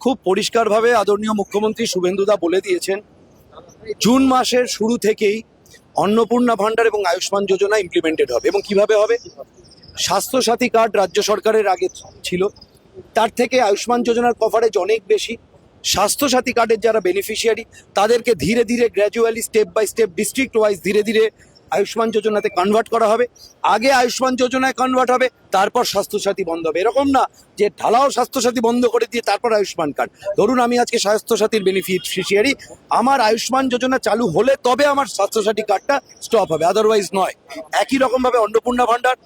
খুব পরিষ্কারভাবে আদরণীয় মুখ্যমন্ত্রী শুভেন্দুদা বলে দিয়েছেন, জুন মাসের শুরু থেকেই অন্নপূর্ণা ভান্ডার এবং আয়ুষ্মান যোজনা ইমপ্লিমেন্টেড হবে। এবং কিভাবে হবে? স্বাস্থ্যসাথী কার্ড রাজ্য সরকারের আগে ছিল, তার থেকে আয়ুষ্মান যোজনার কভারেজ অনেক বেশি। স্বাস্থ্যসাথী কার্ডের যারা বেনিফিশিয়ারি তাদেরকে ধীরে ধীরে gradually step by step district wise ধীরে ধীরে আয়ুষ্মান যোজনাতে কনভার্ট করা হবে। আগে আয়ুষ্মান যোজনায় কনভার্ট হবে, তারপর স্বাস্থ্যসাথী বন্ধ হবে। এরকম না যে ঢালাও স্বাস্থ্যসাথী বন্ধ করে দিয়ে তারপর আয়ুষ্মান কার্ড। ধরুন আমি আজকে স্বাস্থ্যসাথীর বেনিফিশিয়ারি, আমার আয়ুষ্মান যোজনা চালু হলে তবে আমার স্বাস্থ্যসাথী কার্ডটা স্টপ হবে, আদারওয়াইজ নয়। একই রকমভাবে অন্নপূর্ণা ভান্ডার,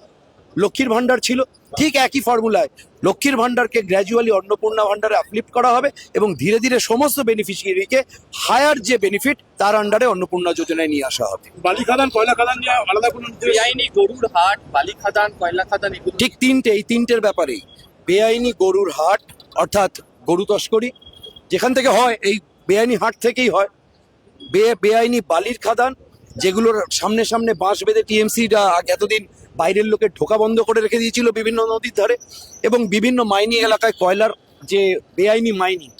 লক্ষ্মীর ভান্ডার ছিল, ঠিক একই ফর্মুলায় লক্ষ্মীর ভান্ডারকে গ্র্যাজুয়ালি অন্নপূর্ণা ভান্ডারে আপলিফ্ট করা হবে এবং ধীরে ধীরে সমস্ত বেনিফিশিয়ারিকে হায়ার যে বেনিফিট তার আন্ডারে অন্নপূর্ণা যোজনায় নিয়ে আসা হবে। বালি খাদান, কয়লা খাদান নিয়ে আলাদা কোনো বেআইনি গরুর হাট, বালি খাদান, কয়লা খাদান, এগুলো ঠিক এই তিনটের ব্যাপারেই বেআইনি গরুর হাট অর্থাৎ গরু তস্করি যেখান থেকে হয়, এই বেআইনি হাট থেকেই হয়। বেআইনি বালির খাদান, যেগুলোর সামনে সামনে বাঁশ বেঁধে টিএমসিটা এতদিন বাইরের লোকের ঢোকা বন্ধ করে রেখে দিয়েছিল বিভিন্ন নদীর ধারে, এবং বিভিন্ন মাইনিং এলাকায় কয়লার যে বেআইনি মাইনিং,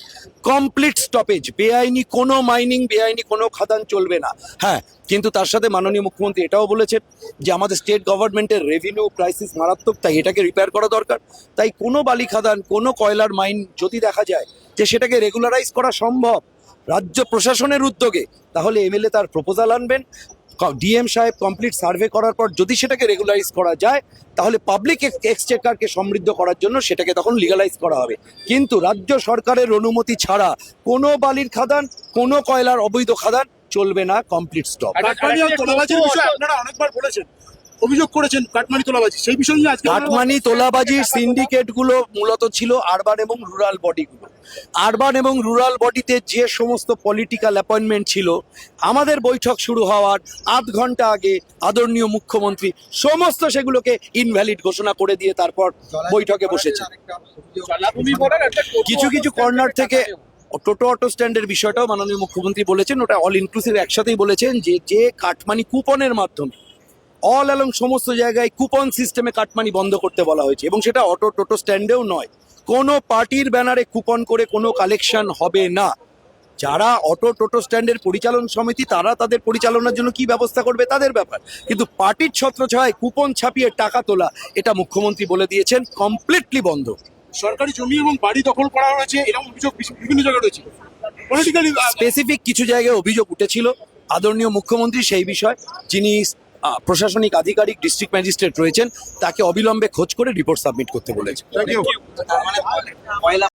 কমপ্লিট স্টপেজ। বেআইনি কোনো মাইনিং, বেআইনি কোনো খাদান চলবে না। হ্যাঁ, কিন্তু তার সাথে মাননীয় মুখ্যমন্ত্রী এটাও বলেছেন যে আমাদের স্টেট গভর্নমেন্টের রেভিনিউ ক্রাইসিস মারাত্মক, তাই এটাকে রিপেয়ার করা দরকার। তাই কোনো বালি খাদান, কোনো কয়লার মাইন যদি দেখা যায় যে সেটাকে রেগুলারাইজ করা সম্ভব রাজ্য প্রশাসনের উদ্যোগে, তাহলে এমএলএ তার প্রপোজাল আনবেন, ডিএম সাহেব কমপ্লিট সার্ভে করার পর যদি সেটাকে রেগুলারাইজ করা যায়, তাহলে পাবলিক এক্সচেকারকে সমৃদ্ধ করার জন্য সেটাকে তখন লিগালাইজ করা হবে। কিন্তু রাজ্য সরকারের অনুমতি ছাড়া কোনো বালির খাদান, কোনো কয়লার অবৈধ খাদান চলবে না, কমপ্লিট স্টপ। কাটমানি আর তোলাবাজির বিষয়ে আপনারা অনেকবার বলেছেন, অভিযোগ করেছেন কাটমানি তোলাবাজি, সেই বিষয় নিয়ে আজকে কাটমানি তোলাবাজির সিন্ডিকেট গুলো মূলত ছিল আরবান এবং রুরাল বডিগুলো। আরবান এবং রুরাল বডিতে যে সমস্ত পলিটিক্যাল অ্যাপয়েন্টমেন্ট ছিল, আমাদের বৈঠক শুরু হওয়ার আধ ঘন্টা আগে আদরণীয় মুখ্যমন্ত্রী সমস্ত সেগুলোকে ইনভ্যালিড ঘোষণা করে দিয়ে তারপর বৈঠকে বসেছে। কিছু কিছু কর্নার থেকে টোটো অটো স্ট্যান্ডের বিষয়টাও মাননীয় মুখ্যমন্ত্রী বলেছেন, ওটা অল ইনক্লুসিভ একসাথেই বলেছেন যে কাটমানি কুপনের মাধ্যমে অল অ্যালং সমস্ত জায়গায় কুপন সিস্টেমে কাটমানি বন্ধ করতে বলা হয়েছে, এবং সেটা অটো টোটো স্ট্যান্ডেও নয়। কোনো পার্টির ব্যানারে কুপন করে কোনো কালেকশন হবে না। যারা অটো টোটো স্ট্যান্ডের পরিচালন সমিতি, তারা তাদের পরিচালনার জন্য কি ব্যবস্থা করবে তাদের ব্যাপার, কিন্তু পার্টির ছত্রছায়ায় কুপন ছাপিয়ে টাকা তোলা, এটা মুখ্যমন্ত্রী বলে দিয়েছেন কমপ্লিটলি বন্ধ। সরকারি জমি এবং বাড়ি দখল করা হয়েছে, এরকম অভিযোগ বিভিন্ন জায়গায় রয়েছে। পলিটিক্যালি স্পেসিফিক কিছু জায়গায় অভিযোগ উঠেছিল, আদরণীয় মুখ্যমন্ত্রী সেই বিষয়, যিনি প্রশাসনিক আধিকারিক ডিস্ট্রিক্ট ম্যাজিস্ট্রেট রয়েছেন, তাকে অবিলম্বে খোঁজ করে রিপোর্ট সাবমিট করতে বলেছেন।